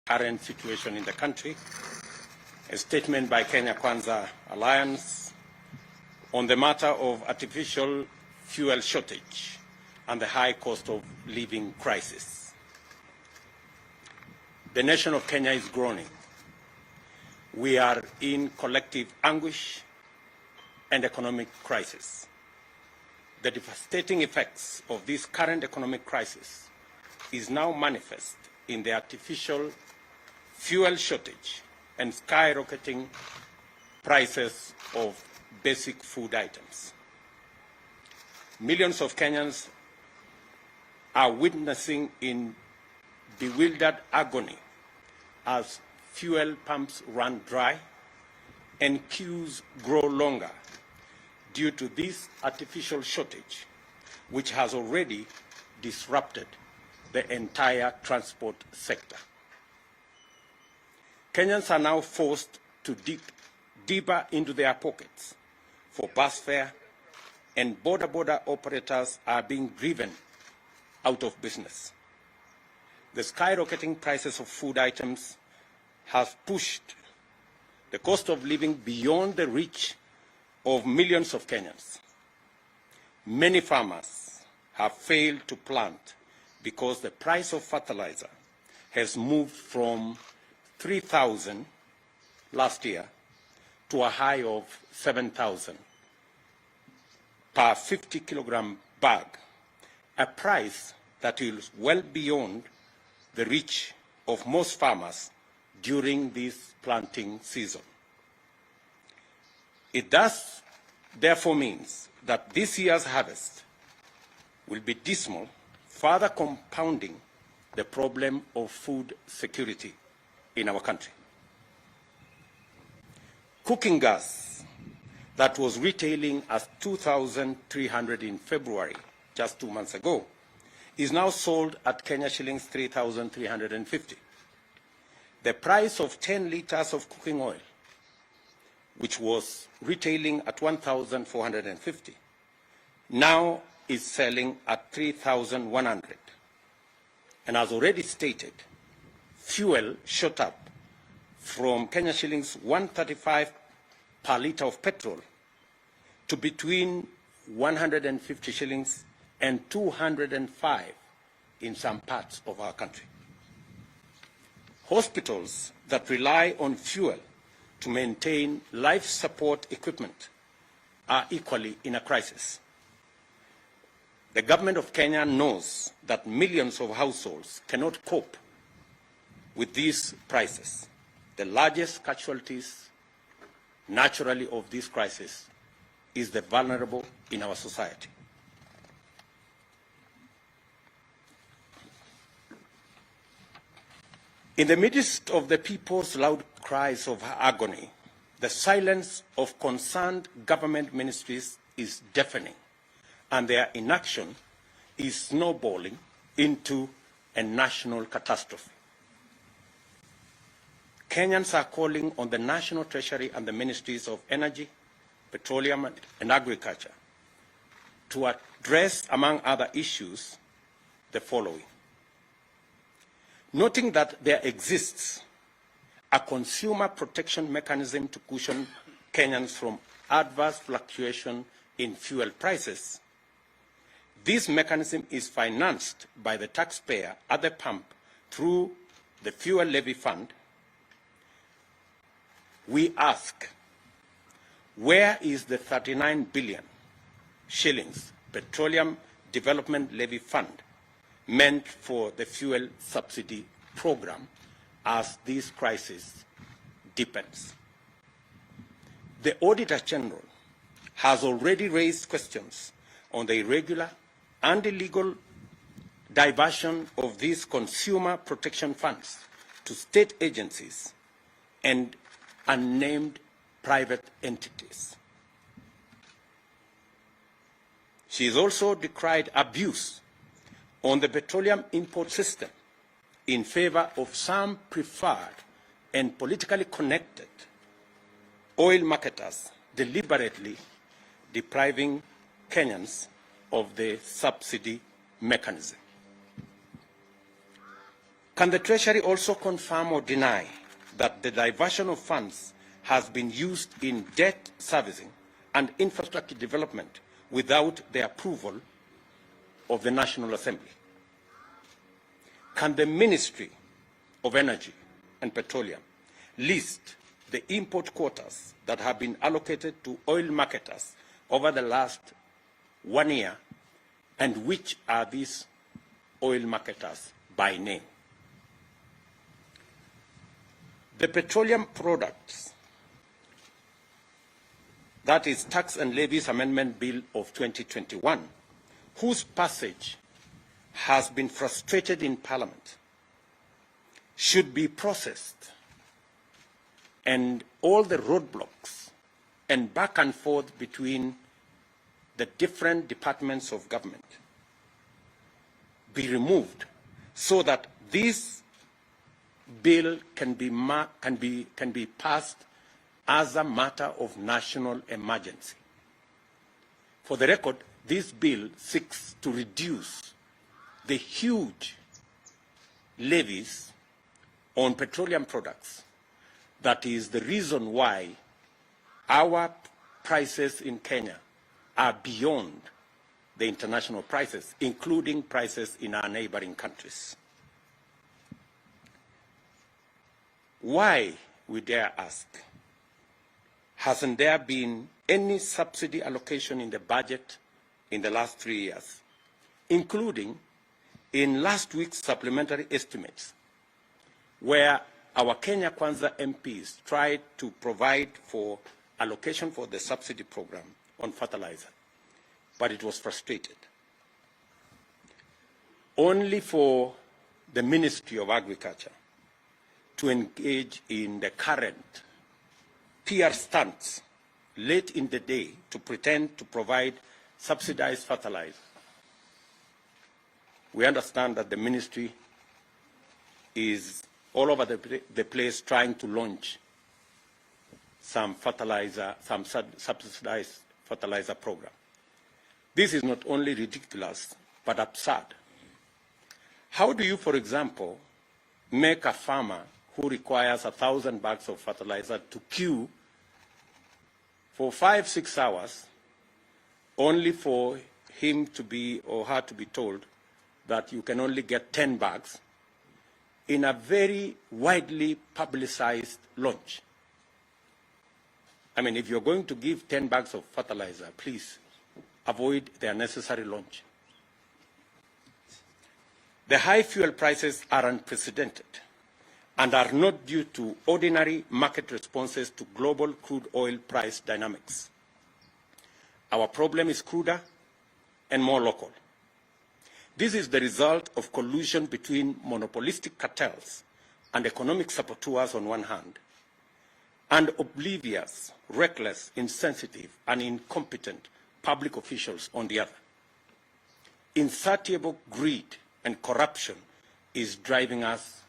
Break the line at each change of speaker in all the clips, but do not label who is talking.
current situation in the country, a statement by Kwanza Alliance on the matter of artificial fuel shortage and the high cost of living crisis. The nation of Kenya is groaning. We are in collective anguish and economic crisis. The devastating effects of this current economic crisis is now manifest in the artificial fuel shortage and skyrocketing prices of basic food items. Millions of Kenyans are witnessing in bewildered agony as fuel pumps run dry and queues grow longer due to this artificial shortage, which has already disrupted the entire transport sector. Kenyans are now forced to dig deeper into their pockets for bus fare, and border operators are being driven out of business. The skyrocketing prices of food items have pushed the cost of living beyond the reach of millions of Kenyans. Many farmers have failed to plant because the price of fertilizer has moved from 3,000 last year to a high of 7,000 per 50-kilogram bag, a price that is well beyond the reach of most farmers during this planting season. It thus therefore means that this year's harvest will be dismal, further compounding the problem of food security in our country. Cooking gas that was retailing as 2,300 in February, just 2 months ago, is now sold at Kenya shillings 3,350. The price of 10 liters of cooking oil, which was retailing at 1,450, now is selling at 3,100. And as already stated, fuel shot up from Kenya shillings 135 per liter of petrol to between 150 shillings and 205 in some parts of our country. Hospitals that rely on fuel to maintain life support equipment are equally in a crisis. The government of Kenya knows that millions of households cannot cope with these prices. The largest casualties, naturally, of this crisis is the vulnerable in our society. In the midst of the people's loud cries of agony, the silence of concerned government ministries is deafening, and their inaction is snowballing into a national catastrophe. Kenyans are calling on the National Treasury and the Ministries of Energy, Petroleum and Agriculture to address, among other issues, the following. Noting that there exists a consumer protection mechanism to cushion Kenyans from adverse fluctuation in fuel prices, this mechanism is financed by the taxpayer at the pump through the Fuel Levy Fund. We ask, where is the 39 billion shillings Petroleum Development Levy Fund meant for the fuel subsidy program as this crisis deepens? The Auditor General has already raised questions on the irregular and illegal diversion of these consumer protection funds to state agencies and unnamed private entities. She has also decried abuse on the petroleum import system in favor of some preferred and politically connected oil marketers deliberately depriving Kenyans of the subsidy mechanism. Can the Treasury also confirm or deny that the diversion of funds has been used in debt servicing and infrastructure development without the approval of the National Assembly? Can the Ministry of Energy and Petroleum list the import quotas that have been allocated to oil marketers over the last 1 year, and which are these oil marketers by name? The Petroleum Products, that is Tax and Levies Amendment Bill of 2021, whose passage has been frustrated in Parliament, should be processed, and all the roadblocks and back and forth between the different departments of government be removed, so that this bill can be passed as a matter of national emergency. For the record, this bill seeks to reduce the huge levies on petroleum products. That is the reason why our prices in Kenya are beyond the international prices, including prices in our neighboring countries. Why, we dare ask, hasn't there been any subsidy allocation in the budget in the last 3 years, including in last week's supplementary estimates, where our Kenya Kwanza MPs tried to provide for allocation for the subsidy program on fertilizer, but it was frustrated. Only for the Ministry of Agriculture to engage in the current PR stunts late in the day to pretend to provide subsidized fertilizer. We understand that the ministry is all over the place trying to launch some subsidized fertilizer program. This is not only ridiculous, but absurd. How do you, for example, make a farmer who requires 1,000 bags of fertilizer to queue for 5-6 hours, only for him to be or her to be told that you can only get 10 bags in a very widely publicized launch? I mean, if you're going to give 10 bags of fertilizer, please avoid the unnecessary launch. The high fuel prices are unprecedented and are not due to ordinary market responses to global crude oil price dynamics. Our problem is cruder and more local. This is the result of collusion between monopolistic cartels and economic saboteurs on one hand, and oblivious, reckless, insensitive, and incompetent public officials on the other. Insatiable greed and corruption is driving us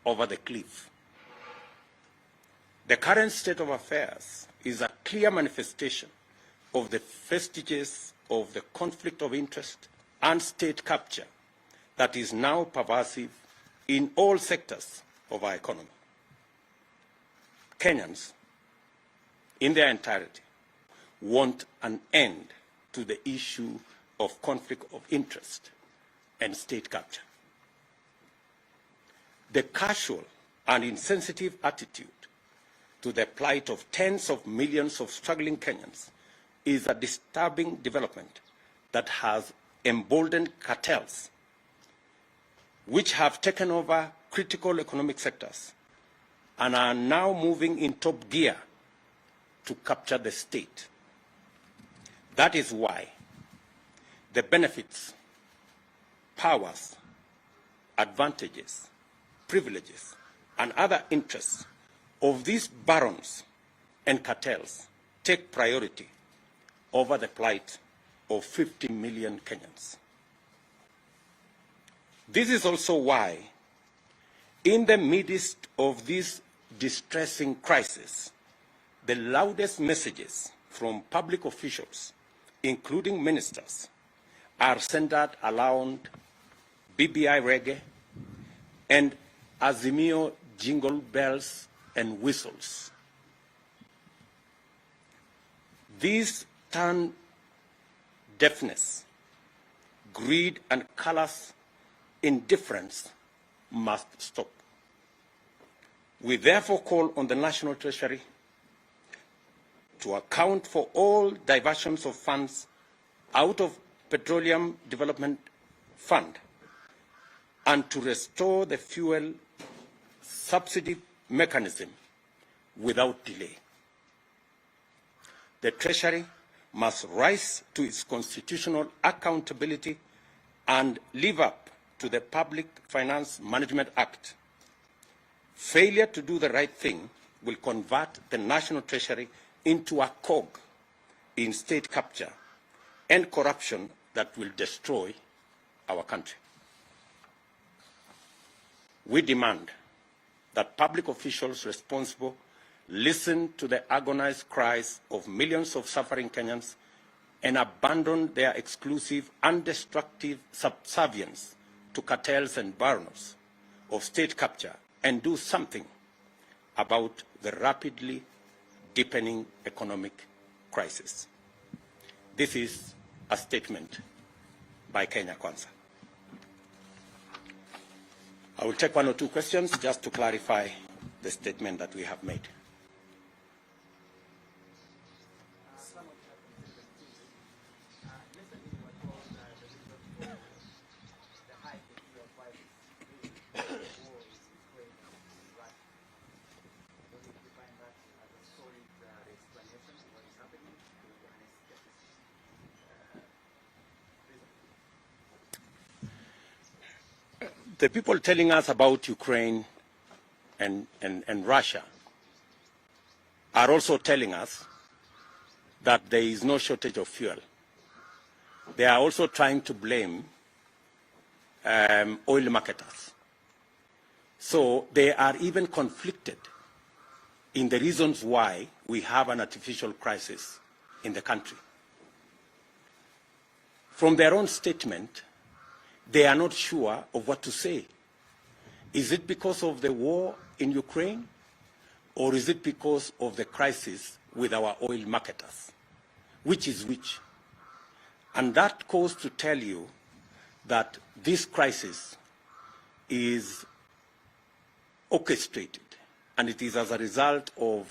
over the cliff. The current state of affairs is a clear manifestation of the vestiges of the conflict of interest and state capture that is now pervasive in all sectors of our economy. Kenyans, in their entirety, want an end to the issue of conflict of interest and state capture. The casual and insensitive attitude to the plight of tens of millions of struggling Kenyans is a disturbing development that has emboldened cartels, which have taken over critical economic sectors and are now moving in top gear to capture the state. That is why the benefits, powers, advantages, privileges, and other interests of these barons and cartels take priority over the plight of 50 million Kenyans. This is also why, in the midst of this distressing crisis, the loudest messages from public officials, including ministers, are centered around BBI reggae and Azimio jingle bells and whistles. These turn deafness, greed, and callous indifference must stop. We therefore call on the National Treasury to account for all diversions of funds out of Petroleum Development Fund and to restore the fuel subsidy mechanism without delay. The Treasury must rise to its constitutional accountability and live up to the Public Finance Management Act. Failure to do the right thing will convert the National Treasury into a cog in state capture and corruption that will destroy our country. We demand that public officials responsible listen to the agonized cries of millions of suffering Kenyans and abandon their exclusive and destructive subservience to cartels and barons of state capture and do something about the rapidly deepening economic crisis. This is a statement by Kenya Kwanza. I will take one or two questions just to clarify the statement that we have made. The people telling us about Ukraine and Russia are also telling us that there is no shortage of fuel. They are also trying to blame oil marketers. So they are even conflicted in the reasons why we have an artificial crisis in the country. From their own statement, they are not sure of what to say. Is it because of the war in Ukraine, or is it because of the crisis with our oil marketers? Which is which? And that goes to tell you that this crisis is orchestrated, and it is as a result of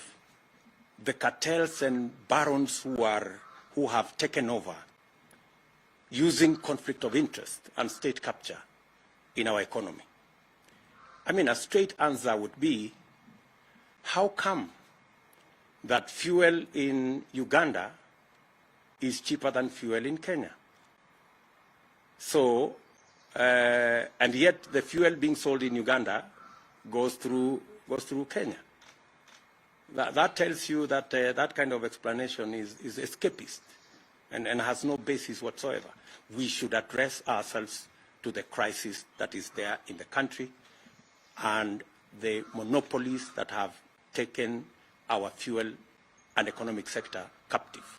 the cartels and barons who have taken over, using conflict of interest and state capture in our economy. I mean, a straight answer would be, how come that fuel in Uganda is cheaper than fuel in Kenya? So, and yet the fuel being sold in Uganda goes through Kenya. That tells you that that kind of explanation is escapist and has no basis whatsoever. We should address ourselves to the crisis that is there in the country and the monopolies that have taken our fuel and economic sector captive.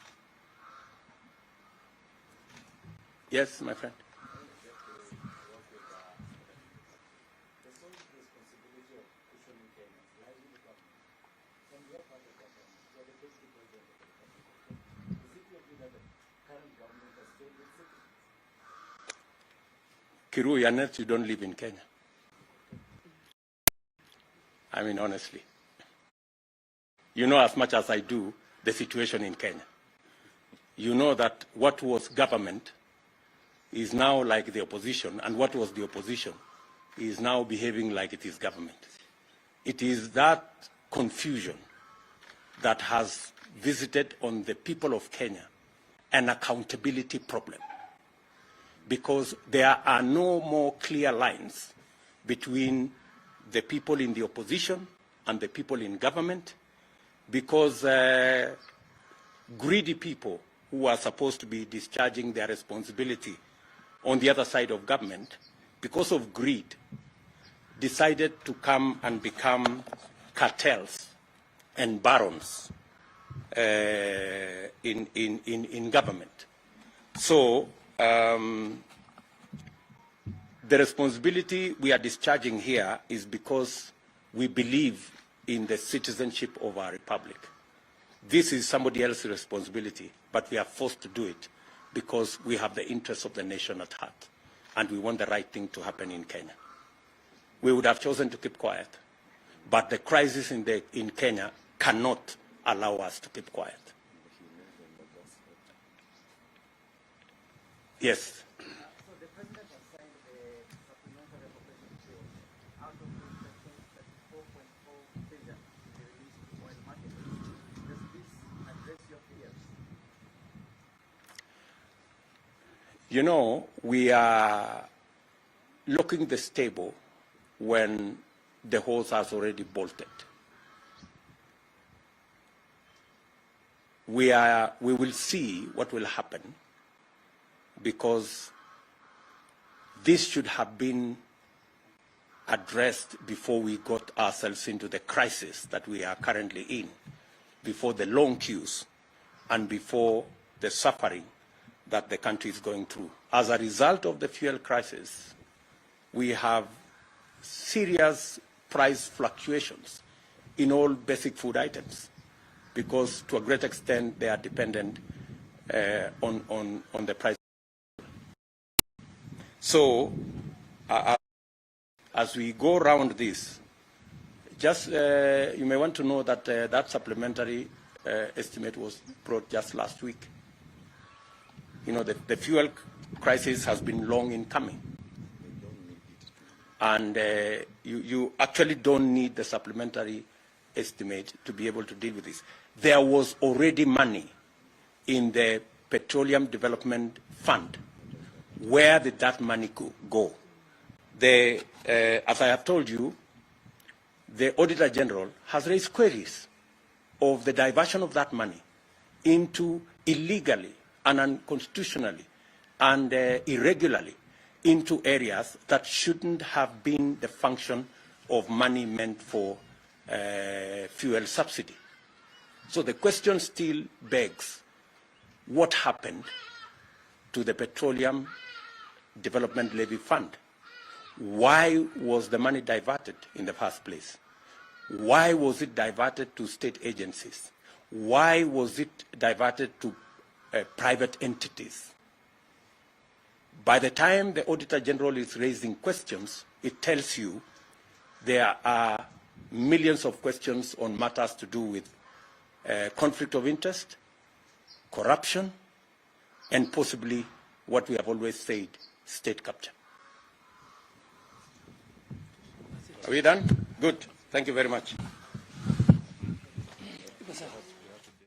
Yes, my friend. Kiru, Yanet, you don't live in Kenya. I mean, honestly. You know as much as I do the situation in Kenya. You know that what was government is now like the opposition, and what was the opposition is now behaving like it is government. It is that confusion that has visited on the people of Kenya an accountability problem, because there are no more clear lines between the people in the opposition and the people in government, because greedy people who are supposed to be discharging their responsibility on the other side of government, because of greed, decided to come and become cartels and barons in government. So The responsibility we are discharging here is because we believe in the citizenship of our republic. This is somebody else's responsibility, but we are forced to do it because we have the interests of the nation at heart, and we want the right thing to happen in Kenya. We would have chosen to keep quiet, but the crisis in Kenya cannot allow us to keep quiet. Yes.
So the President has signed a supplementary appropriation bill out of which section 34.4 billion to be released to oil market. Does this address your fears?
You know, we are locking the stable when the horse has already bolted. We will see what will happen, because this should have been addressed before we got ourselves into the crisis that we are currently in, before the long queues and before the suffering that the country is going through. As a result of the fuel crisis, we have serious price fluctuations in all basic food items, because to a great extent they are dependent on the price. So, as we go around this, just you may want to know that that supplementary estimate was brought just last week. You know, the fuel crisis has been long in coming. And you actually don't need the supplementary estimate to be able to deal with this. There was already money in the Petroleum Development Fund. Where did that money go? As I have told you, the Auditor General has raised queries of the diversion of that money into illegally and unconstitutionally and irregularly into areas that shouldn't have been the function of money meant for fuel subsidy. So the question still begs, what happened to the Petroleum Development Levy Fund? Why was the money diverted in the first place? Why was it diverted to state agencies? Why was it diverted to private entities? By the time the Auditor General is raising questions, it tells you there are millions of questions on matters to do with conflict of interest, corruption, and possibly what we have always said, state capture. Are we done? Good. Thank you very much.